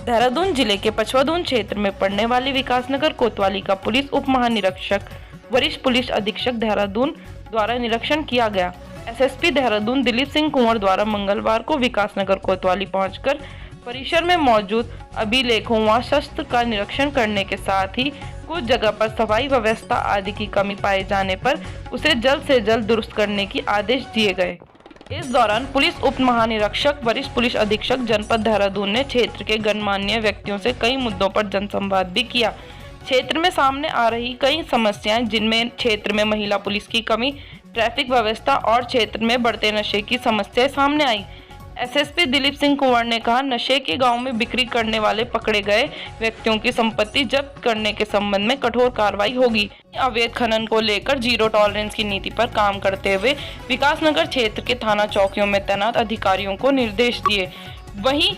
देहरादून जिले के पचवदून क्षेत्र में पड़ने वाली विकासनगर कोतवाली का पुलिस उप महानिरीक्षक वरिष्ठ पुलिस अधीक्षक देहरादून द्वारा निरीक्षण किया गया। एसएसपी देहरादून दिलीप सिंह कुंवर द्वारा मंगलवार को विकासनगर कोतवाली पहुंचकर परिसर में मौजूद अभिलेखों व शस्त्र का निरीक्षण करने के साथ ही कुछ जगह पर सफाई व्यवस्था आदि की कमी पाए जाने पर उसे जल्द से जल्द दुरुस्त करने की आदेश दिए गए। इस दौरान पुलिस उप महानिरीक्षक वरिष्ठ पुलिस अधीक्षक जनपद देहरादून ने क्षेत्र के गणमान्य व्यक्तियों से कई मुद्दों पर जनसंवाद भी किया। क्षेत्र में सामने आ रही कई समस्याएं जिनमें क्षेत्र में महिला पुलिस की कमी, ट्रैफिक व्यवस्था और क्षेत्र में बढ़ते नशे की समस्याएं सामने आई। एसएसपी दिलीप सिंह कुंवर ने कहा, नशे के गांव में बिक्री करने वाले पकड़े गए व्यक्तियों की संपत्ति जब्त करने के संबंध में कठोर कार्रवाई होगी। अवैध खनन को लेकर जीरो टॉलरेंस की नीति पर काम करते हुए विकासनगर क्षेत्र के थाना चौकियों में तैनात अधिकारियों को निर्देश दिए। वहीं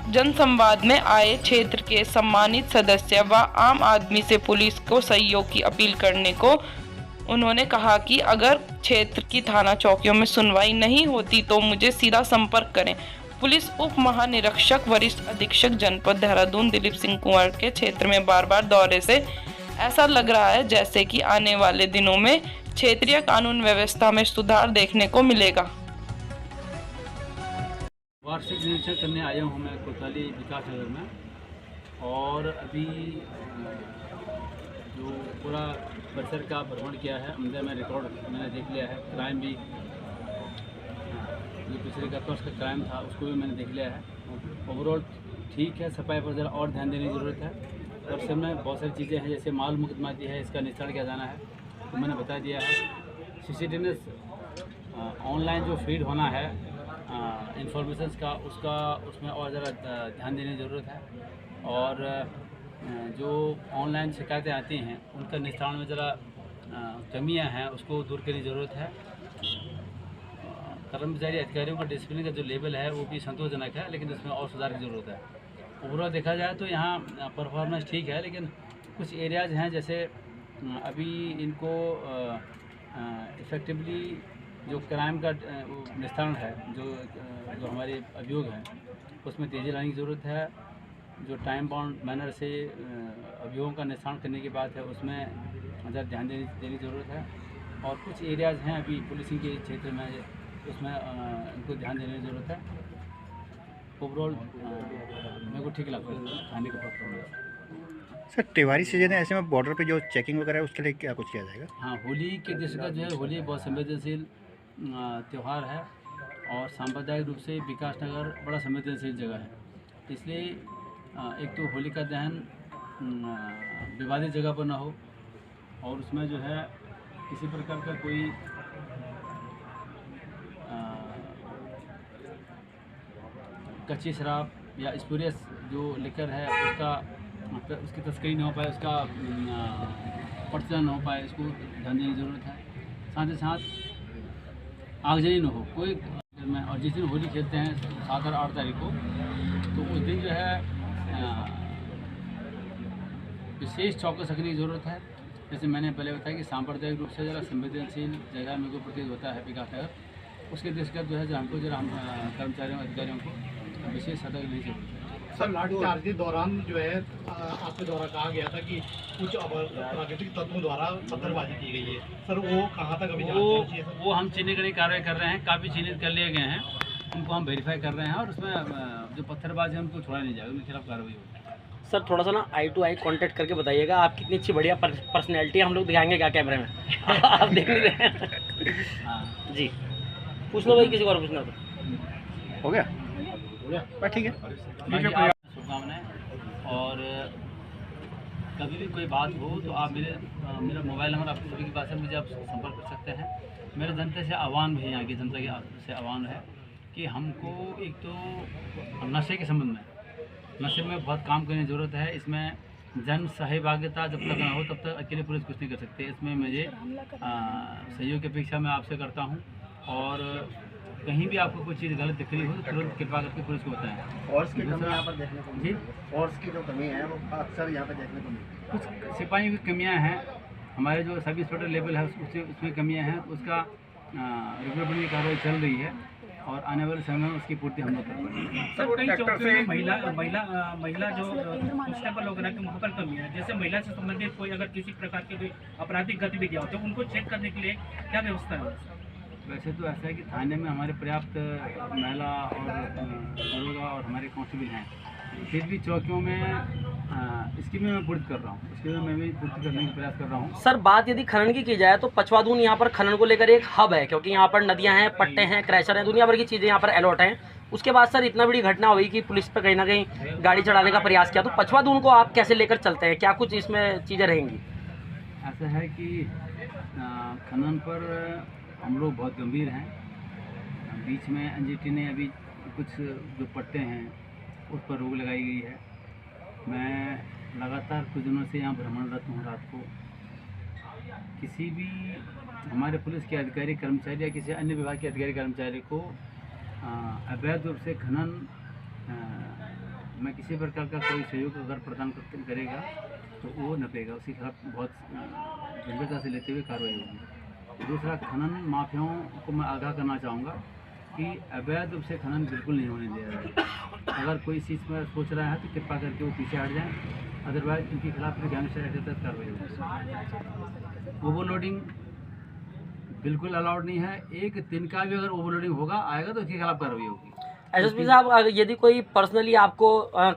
जनसंवाद में आए क्षेत्र के सम्मानित सदस्य व आम आदमी से पुलिस को सहयोग की अपील करने को उन्होंने कहा कि अगर क्षेत्र की थाना चौकियों में सुनवाई नहीं होती तो मुझे सीधा संपर्क करें। पुलिस उप महानिरीक्षक वरिष्ठ अधीक्षक जनपद देहरादून दिलीप सिंह कुंवर के क्षेत्र में बार बार दौरे से ऐसा लग रहा है जैसे कि आने वाले दिनों में क्षेत्रीय कानून व्यवस्था में सुधार देखने को मिलेगा। वार्षिक निरीक्षण करने आया हूँ मैं कोतवाली विकास नगर में, और अभी जो पूरा परिसर का भ्रमण किया है, अंदर में रिकॉर्ड मैंने देख लिया है। क्राइम भी जो पिछले का का क्राइम था उसको भी मैंने देख लिया है। ओवरऑल ठीक है, सफाई पर ज़रा और ध्यान देने की ज़रूरत है। और सब में बहुत सारी चीज़ें हैं, जैसे माल मुकदमाती है, इसका निस्तारण किया जाना है, तो मैंने बता दिया है। सीसीटीवी ऑनलाइन जो फीड होना है इंफॉर्मेशंस का, उसमें और ज़रा ध्यान देने की ज़रूरत है। और जो ऑनलाइन शिकायतें आती हैं उनका निस्तारण में ज़रा कमियां हैं, उसको दूर करने की ज़रूरत है। कर्मचारी अधिकारियों का डिसिप्लिन का जो लेवल है वो भी संतोषजनक है, लेकिन इसमें और सुधार की ज़रूरत है। ओवरऑल देखा जाए तो यहाँ परफॉर्मेंस ठीक है, लेकिन कुछ एरियाज़ हैं जैसे अभी इनको इफ़ेक्टिवली जो क्राइम का निस्तारण है, जो हमारे अभियोग हैं, उसमें तेज़ी लाने की ज़रूरत है। जो टाइम बाउंड मैनर से अभियोगों का निस्तारण करने की बात है, उसमें ज़्यादा ध्यान देने की ज़रूरत है। और कुछ एरियाज़ हैं अभी पुलिसिंग के क्षेत्र में, उसमें इनको ध्यान देने की ज़रूरत है। ओवरऑल मेरे को ठीक लगता है खाने का परफॉर्मेंस। सर, त्योहारी सीजन है, ऐसे में बॉर्डर पे जो चेकिंग वगैरह है उसके लिए क्या कुछ किया जाएगा? हाँ, होली के दृष्टि जो है, होली बहुत संवेदनशील त्यौहार है और सांप्रदायिक रूप से विकासनगर बड़ा संवेदनशील जगह है। इसलिए एक तो होलिका दहन विवादित जगह पर ना हो, और उसमें जो है किसी प्रकार का कोई कच्ची शराब या स्पूरियस जो लिकर है उसकी तस्करी ना हो पाए, उसका पड़चन ना हो पाए, इसको ध्यान देने की ज़रूरत है। साथ ही साथ आगजनी ना हो कोई में। और जिस दिन होली खेलते हैं 7 और 8 तारीख को, तो उस दिन जो है विशेष चौकस रखने की ज़रूरत है। जैसे मैंने पहले बताया कि सांप्रदायिक रूप से ज़रा संवेदनशील जगह में को प्रतीत होता है विकासनगर, उसके दृष्टिगत जो है हमको हम कर्मचारियों अधिकारियों को विशेष सतर्क रहने की जरूरत है। सर, लाठीचार्ज के दौरान जो है आपके द्वारा कहा गया था कि कुछ अप्राकृतिक तत्वों द्वारा पत्थरबाजी की गई है, सर वो कहाँ तक अभी वो हम चिन्हित करने की कार्रवाई कर रहे हैं। काफ़ी चिन्हित कर लिए गए हैं, उनको हम वेरीफाई कर रहे हैं, और उसमें जो पत्थरबाजी है उनको छोड़ा नहीं जाएगा, उनके खिलाफ कार्रवाई होगी। सर, थोड़ा सा ना आई टू आई कांटेक्ट करके बताइएगा, आप कितनी अच्छी बढ़िया पर्सनैलिटी हम लोग दिखाएंगे क्या कैमरे में आप देख नहीं रहे हैं। हाँ जी, पूछ लो भाई, किसी को और पूछना तो हो गया? ठीक है, शुभकामनाएं। और कभी भी कोई बात हो तो आप मेरा मोबाइल नंबर आपको सभी के पास है, मुझे आप संपर्क कर सकते हैं। मेरे जनता से आह्वान भी, यहाँ की जनता से आह्वान है कि हमको एक तो नशे के संबंध में, नशे में बहुत काम करने की ज़रूरत है। इसमें जन सहभागिता जब तक ना हो तब तक अकेले पुलिस कुछ नहीं कर सकते। इसमें मुझे सहयोग की अपेक्षा मैं आपसे करता हूँ, और कहीं भी आपको कोई चीज़ गलत दिख रही हो तो तुरंत कृपा करके पुलिस को बताएं। फोर्स की कमी यहाँ पर देखने को मिली, फोर्स की जो कमी है वो अक्सर यहाँ पर देखने को मिलती है। कुछ सिपाहियों की कमियाँ हैं, हमारे जो सब इंस्पेक्टर लेवल है उसमें कमियाँ हैं, उसका रिक्रूटमेंट की कार्रवाई चल रही है। और आने वाले समय में उसकी पूर्ति हम लोग करेंगे। सर कई चौकियों में महिला जो कांस्टेबल वगैरह की वहाँ पर कमी है, जैसे महिला से संबंधित कोई अगर किसी प्रकार की कोई आपराधिक गतिविधियाँ होती है उनको चेक करने के लिए क्या व्यवस्था है? वैसे तो ऐसा है कि थाने में हमारे पर्याप्त महिला और दरोगा और हमारे कांस्टेबल हैं, फिर भी चौकियों में इसकी भी मैं पूर्ति कर रहा हूँ, इसकी भी मैं भी पूर्ति करने का प्रयास कर रहा हूँ। सर बात यदि खनन की जाए तो पचवादून यहाँ पर खनन को लेकर एक हब है, क्योंकि यहाँ पर नदियाँ हैं, पट्टे हैं, क्रैशर हैं, दुनिया भर की चीज़ें यहाँ पर अलॉट हैं। उसके बाद सर इतना बड़ी घटना हुई कि पुलिस पर कहीं ना कहीं गाड़ी चढ़ाने का प्रयास किया, तो पचवादून को आप कैसे लेकर चलते हैं, क्या कुछ इसमें चीज़ें रहेंगी? ऐसा है कि खनन पर हम लोग बहुत गंभीर हैं। बीच में एनजीटी ने अभी कुछ जो पट्टे हैं उस पर रोक लगाई गई है। मैं लगातार कुछ दिनों से यहाँ भ्रमणरत हूँ। रात को किसी भी हमारे पुलिस के अधिकारी कर्मचारी या किसी अन्य विभाग के अधिकारी कर्मचारी को अवैध रूप से खनन में किसी प्रकार का कोई सहयोग अगर प्रदान करेगा तो वो नपेगा, उसके खिलाफ बहुत गंभीरता से लेते हुए कार्रवाई होगी। दूसरा, खनन माफियाओं को मैं आगाह करना चाहूँगा कि अवैध रूप से खनन बिल्कुल नहीं होने दिया जाए। अगर कोई इस चीज़ पर सोच रहा है तो कृपा करके वो पीछे हट जाएं, अदरवाइज उनके खिलाफ फिर गैंगस्टर एक्ट के तहत कार्रवाई होगी। ओवरलोडिंग बिल्कुल अलाउड नहीं है। एक दिन का भी अगर ओवरलोडिंग होगा आएगा तो उसके खिलाफ कार्रवाई होगी। एसएसपी साहब, यदि कोई पर्सनली आपको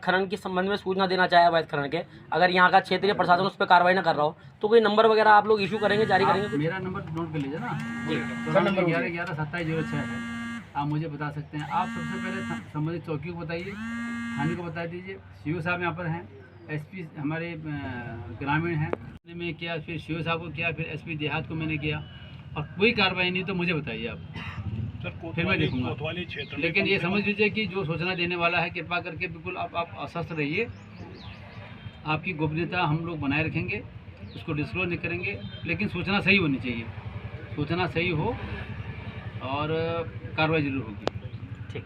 खनन के संबंध में सूचना देना चाहे अवैध खनन के, अगर यहाँ का क्षेत्रीय प्रशासन उस पर कार्रवाई ना कर रहा हो तो कोई नंबर वगैरह आप लोग इशू करेंगे, जारी करेंगे? मेरा नंबर नोट कर लीजिए ना, 112706 है, आप मुझे बता सकते हैं। आप सबसे पहले संबंधित चौकी को बताइए, थाने को बता दीजिए। सीओ साहब यहाँ पर हैं, एसपी हमारे ग्रामीण हैं, में किया, फिर सीओ साहब को किया, फिर एसपी देहात को मैंने किया और कोई कार्रवाई नहीं, तो मुझे बताइए आप, फिर मैं देखूंगा। लेकिन ये समझ लीजिए कि जो सूचना देने वाला है कृपा करके बिल्कुल आप अस्वस्थ रहिए। आपकी गोपनीयता हम लोग बनाए रखेंगे, उसको डिस्क्लोज नहीं करेंगे, लेकिन सूचना सही होनी चाहिए। सूचना सही हो और कार्रवाई जरूर होगी। ठीक।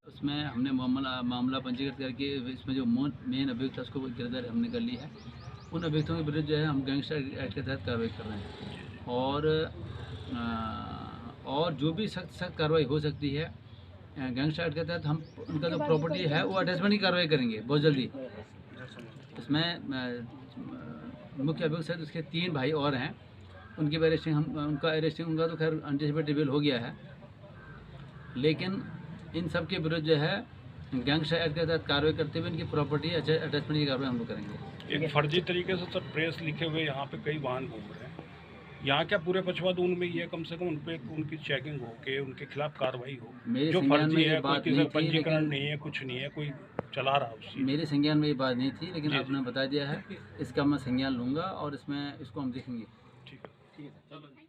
उसमें हमने मामला पंजीकृत करके इसमें जो मेन अभियुक्त है उसको गिरफ्तार हमने कर ली है। उन अभियुक्तों के विरुद्ध जो है हम गैंगस्टर एक्ट के तहत कार्रवाई कर रहे हैं और जो भी सख्त कार्रवाई हो सकती है गैंगस्टर एक्ट के तहत हम उनका जो प्रॉपर्टी है वो अटैचमेंट की कार्रवाई करेंगे बहुत जल्दी। इसमें मुख्य अभियुक्त सहित उसके 3 भाई और हैं, उनकी अरेस्टिंग उनका तो खैर एंटीसिपेटरी बेल हो गया है, लेकिन इन सब के विरुद्ध जो है गैंगस्टर एक्ट के तहत कार्रवाई करते हुए इनकी प्रॉपर्टी अटैचमेंट की कार्रवाई हम लोग करेंगे। एक फर्जी तरीके से सर प्रेस लिखे हुए यहाँ पे कई वाहन घूम रहे हैं, यहाँ क्या पूरे पचवादून में ये कम से कम उनपे उनकी चेकिंग हो के उनके खिलाफ कार्रवाई हो। जो फर्जी है, कोई किसी पंजीकरण नहीं है, कुछ नहीं है, कोई चला रहा है। मेरे संज्ञान में ये बात नहीं थी, लेकिन आपने बता दिया है, इसका मैं संज्ञान लूँगा और इसमें इसको हम देखेंगे। ठीक है, चलो।